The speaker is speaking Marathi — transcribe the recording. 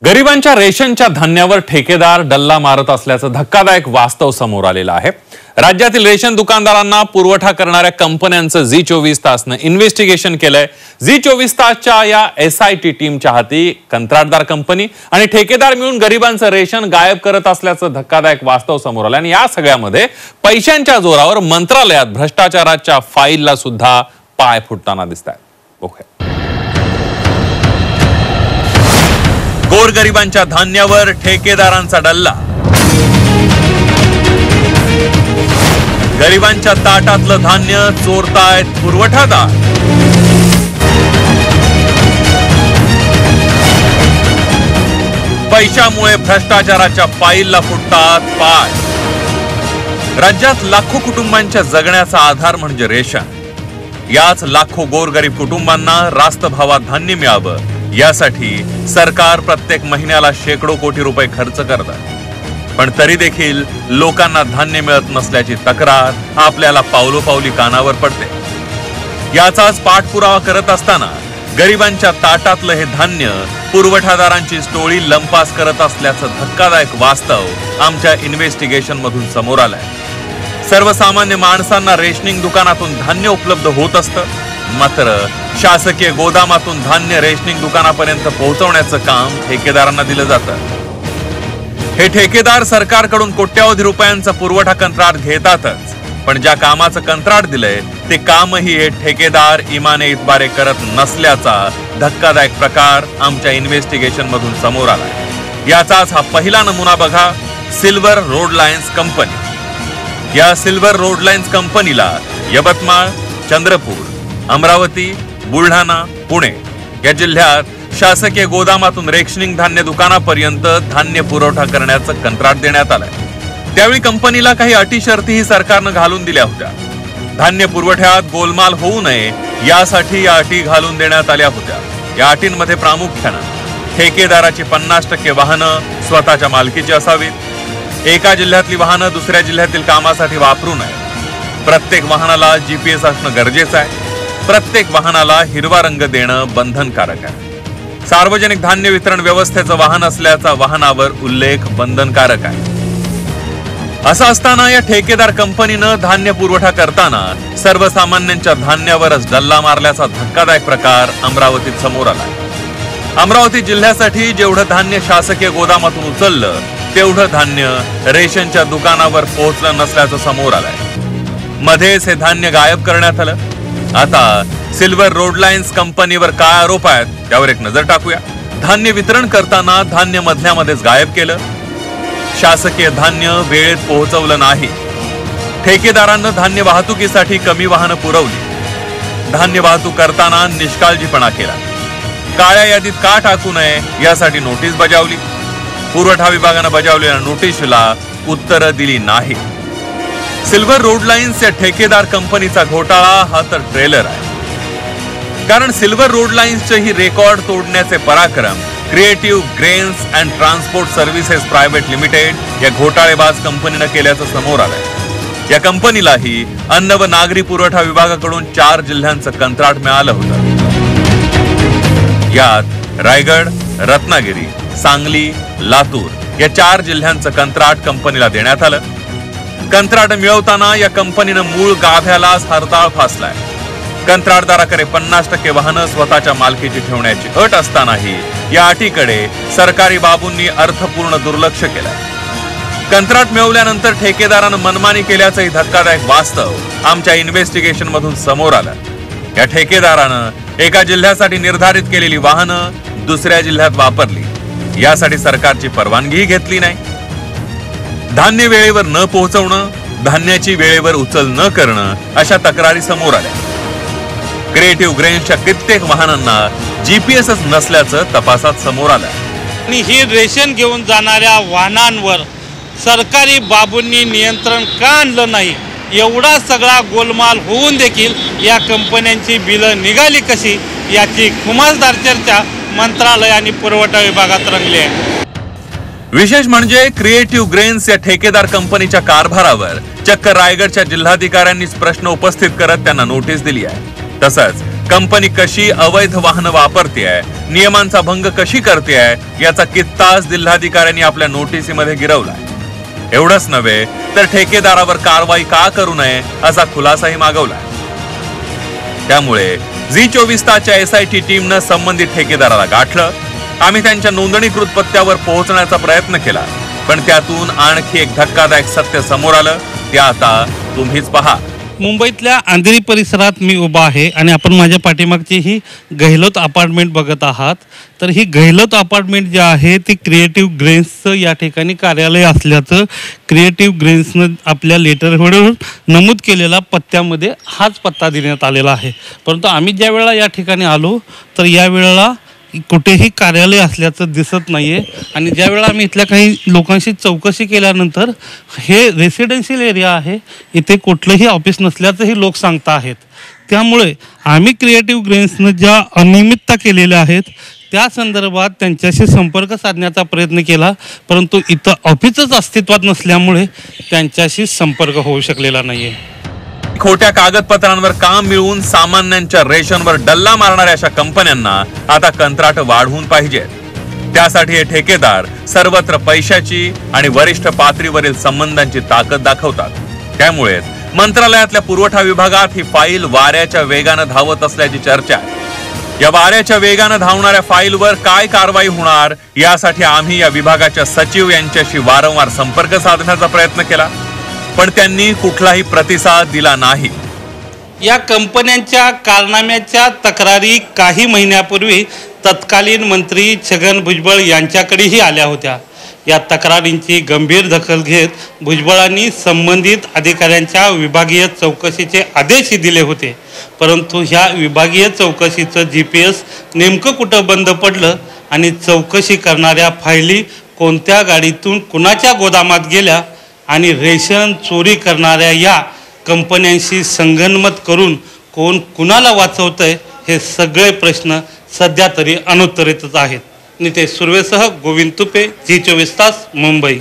गरिबांच्या रेशनच्या धान्यावर ठेकेदार डल्ला मारत असल्याचं धक्कादायक वास्तव समोर आलेलं आहे। राज्यातील रेशन दुकानदारांना पुरवठा करणाऱ्या कंपन्यांचं झी24 तासनं इन्व्हेस्टिगेशन केलंय। झी24 तासच्या या SIT टीमच्या हाती कंत्राटदार कंपनी आणि ठेकेदार मिळून गरिबांचं रेशन गायब करत असल्याचं धक्कादायक वास्तव समोर आलं आणि या सगळ्यामध्ये पैशांच्या जोरावर मंत्रालयात भ्रष्टाचाराच्या फाईलला सुद्धा पाय फुटताना दिसतायत। ओके, गोरगरिबांच्या धान्यावर ठेकेदारांचा डल्ला, गरिबांच्या ताटातलं धान्य चोरतायत पुरवठादार। पैशामुळे भ्रष्टाचाराच्या फाईलला फुटतात पाय। राज्यात लाखो कुटुंबांच्या जगण्याचा आधार म्हणजे रेशन। याच लाखो गोरगरीब कुटुंबांना रास्त भावात धान्य मिळावं यासाठी सरकार प्रत्येक महिन्याला शेकडो कोटी रुपये खर्च करतं, पण तरी देखील लोकांना धान्य मिळत नसल्याची तक्रार आपल्याला पावलोपावली कानावर पडते। याचाच पाठपुरावा करत असताना गरिबांच्या ताटातलं हे धान्य पुरवठादारांची टोळी लंपास करत असल्याचं धक्कादायक वास्तव आमच्या इन्व्हेस्टिगेशन मधून समोर आलंय। सर्वसामान्य माणसांना रेशनिंग दुकानातून धान्य उपलब्ध होत असतं, मात्र शासकीय गोदामातून धान्य रेशनिंग दुकानापर्यंत पोहोचवण्याचं काम ठेकेदारांना दिलं जातं। हे ठेकेदार सरकारकडून कोट्यावधी रुपयांचा पुरवठा कंत्राट घेतातच, पण ज्या कामाचं कंत्राट दिलंय ते कामही हे ठेकेदार इमाने इतबारे करत नसल्याचा धक्कादायक प्रकार आमच्या इन्व्हेस्टिगेशन मधून समोर आलाय। याचाच हा पहिला नमुना बघा, सिल्वर रोड लाईन्स कंपनी। या सिल्वर रोड लाईन्स कंपनीला यवतमाळ, चंद्रपूर, अमरावती, बुलढाणा, पुणे या जिल्ह्यात शासकीय गोदामातून रेशनिंग धान्य दुकानापर्यंत धान्य पुरवठा करण्याचं कंत्राट देण्यात आलंय। त्यावेळी कंपनीला काही अटी शर्तीही सरकारनं घालून दिल्या होत्या। धान्य पुरवठ्यात गोलमाल होऊ नये यासाठी या अटी घालून देण्यात आल्या होत्या। या अटींमध्ये प्रामुख्यानं ठेकेदाराची 50% वाहनं स्वतःच्या मालकीची असावीत, एका जिल्ह्यातली वाहनं दुसऱ्या जिल्ह्यातील कामासाठी वापरू नये, प्रत्येक वाहनाला GPS असणं गरजेचं आहे, प्रत्येक वाहनाला हिरवा रंग देणं बंधनकारक आहे, सार्वजनिक धान्य वितरण व्यवस्थेचं वाहन असल्याचा वाहनावर उल्लेख बंधनकारक आहे। असं असताना या ठेकेदार कंपनीनं धान्य पुरवठा करताना सर्वसामान्यांच्या धान्यावरच डल्ला मारल्याचा धक्कादायक प्रकार अमरावतीत समोर आलाय। अमरावती जिल्ह्यासाठी जेवढं धान्य शासकीय गोदामातून उचललं तेवढं धान्य रेशनच्या दुकानावर पोहोचलं नसल्याचं समोर आलंय। मध्येच हे धान्य गायब करण्यात आलं। आता सिल्वर रोड लाईन्स कंपनीवर काय आरोप आहेत त्यावर एक नजर टाकूया। धान्य वितरण करताना धान्य मधल्यामध्येच गायब केलं, शासकीय धान्य वेळेत पोहोचवलं नाही, ठेकेदारांना धान्य वाहतुकीसाठी कमी वाहनं पुरवली, धान्य वाहतूक करताना निष्काळजीपणा केला, काळ्या यादीत का टाकू नये यासाठी नोटीस बजावली, पुरवठा विभागानं बजावलेल्या नोटीसला उत्तरं दिली नाही। सिल्वर रोड लाईन्स या ठेकेदार कंपनीचा घोटाळा हा तर ट्रेलर आहे, कारण सिल्वर रोड लाईन्सचे ही रेकॉर्ड तोडण्याचे पराक्रम creative grains and transport services private limited या घोटाळेबाज कंपनीनं केल्याचं समोर आलंय। या कंपनीलाही अन्न व नागरी पुरवठा विभागाकडून 4 जिल्ह्यांचं कंत्राट मिळालं होतं। यात रायगड, रत्नागिरी, सांगली, लातूर या 4 जिल्ह्यांचं कंत्राट कंपनीला देण्यात आलं। कंत्राट मिळवताना या कंपनीनं मूळ गाभ्यालाच हरताळ फासलाय। कंत्राटदाराकडे 50% वाहनं स्वतःच्या मालकीची ठेवण्याची अट असतानाही या अटीकडे सरकारी बाबूंनी अर्थपूर्ण दुर्लक्ष केलंय। कंत्राट मिळवल्यानंतर ठेकेदारानं मनमानी केल्याचंही धक्कादायक वास्तव आमच्या इन्व्हेस्टिगेशन मधून समोर आलं। या ठेकेदारानं एका जिल्ह्यासाठी निर्धारित केलेली वाहनं दुसऱ्या जिल्ह्यात वापरली, यासाठी सरकारची परवानगीही घेतली नाही। धान्य वेळेवर न पोहोचवणं, धान्याची वेळेवर उचल न करणं अशा तक्रारी समोर आल्या। क्रिएटिव्ह ग्रेन्सच्या कित्येक वाहनांना GPSच नसल्याचं तपासात समोर आलं आणि ही रेशन घेऊन जाणाऱ्या वाहनांवर सरकारी बाबूंनी नियंत्रण का आणलं नाही, एवढा सगळा गोलमाल होऊन देखील या कंपन्यांची बिलं निघाली कशी याची खुमासदार चर्चा मंत्रालय आणि पुरवठा विभागात रंगली आहे। विशेष म्हणजे क्रिएटिव्ह ग्रेन्स या ठेकेदार कंपनीच्या कारभारावर चक्क रायगडच्या जिल्हाधिकाऱ्यांनीच प्रश्न उपस्थित करत त्यांना नोटीस दिली आहे। तसंच कंपनी कशी अवैध वाहनं वापरतेय, नियमांचा भंग कशी करतेय याचा कित्ताच जिल्हाधिकाऱ्यांनी आपल्या नोटिसीमध्ये गिरवलाय. एवढंच नव्हे तर ठेकेदारावर कारवाई का करू नये असा खुलासाही मागवलाय. त्यामुळे झी24 तासच्या SIT टीमनं संबंधित ठेकेदाराला गाठलं. आम्ही त्यांच्या नोंदणीकृत पत्त्यावर पोहोचण्याचा प्रयत्न केला, पण त्यातून आणखी एक धक्कादायक सत्य समोर आलं. ते आता तुम्हीच पहा. मुंबईतल्या अंधेरी परिसरात मी उभा आहे आणि आपण माझ्या पाठीमागची ही गहलोत अपार्टमेंट बघत आहात. तर ही गहलोत अपार्टमेंट जी आहे ती क्रिएटिव्ह ग्रेन्सचं या ठिकाणी कार्यालय असल्याचं क्रिएटिव्ह ग्रेन्सनं आपल्या लेटरवर नमूद केलेला पत्त्यामध्ये हाच पत्ता देण्यात आलेला आहे. परंतु आम्ही ज्या वेळेला या ठिकाणी आलो तर यावेळेला कुठेही कार्यालय असल्याचं दिसत नाही आहे. आणि ज्यावेळेला आम्ही इथल्या काही लोकांशी चौकशी केल्यानंतर हे रेसिडेन्शियल एरिया आहे, इथे कुठलंही ऑफिस नसल्याचंही लोक सांगता आहेत. त्यामुळे आम्ही क्रिएटिव्ह ग्रेन्सनं ज्या अनियमितता केलेल्या आहेत त्या संदर्भात त्यांच्याशी संपर्क साधण्याचा प्रयत्न केला, परंतु इथं ऑफिसच अस्तित्वात नसल्यामुळे त्यांच्याशी संपर्क होऊ शकलेला नाही आहे. खोट्या कागदपत्रांवर काम मिळवून सामान्यांच्या रेशनवर डल्ला मारणाऱ्या अशा कंपन्यांना आता कंत्राट वाढवून पाहिजेत. त्यासाठी हे ठेकेदार सर्वत्र पैशाची आणि वरिष्ठ पातळीवरील संबंधांची ताकद दाखवतात. त्यामुळे मंत्रालयातल्या पुरवठा विभागात ही फाईल वाऱ्याच्या वेगानं धावत असल्याची चर्चा आहे. या वाऱ्याच्या वेगानं धावणाऱ्या फाईलवर काय कारवाई होणार यासाठी आम्ही या विभागाच्या सचिव यांच्याशी वारंवार संपर्क साधण्याचा प्रयत्न केला, पण त्यांनी कुठलाही प्रतिसाद दिला नाही. या कंपन्यांच्या कारनाम्याच्या तक्रारी काही महिन्यापूर्वी तत्कालीन मंत्री छगन भुजबळ यांच्याकडेही आल्या होत्या. या तक्रारींची गंभीर दखल घेत भुजबळांनी संबंधित अधिकाऱ्यांच्या विभागीय चौकशीचे आदेशही दिले होते. परंतु ह्या विभागीय चौकशीचं GPS नेमकं कुठं बंद पडलं आणि चौकशी करणाऱ्या फायली कोणत्या गाडीतून कुणाच्या गोदामात गेल्या आणि रेशन चोरी करणाऱ्या या कंपन्यांशी संगनमत करून कोण कुणाला वाचवतंय हे सगळे प्रश्न सध्या तरी अनुत्तरितच आहेत. नितेश सुर्वेसह गोविंद तुपे, झी24 तास, मुंबई.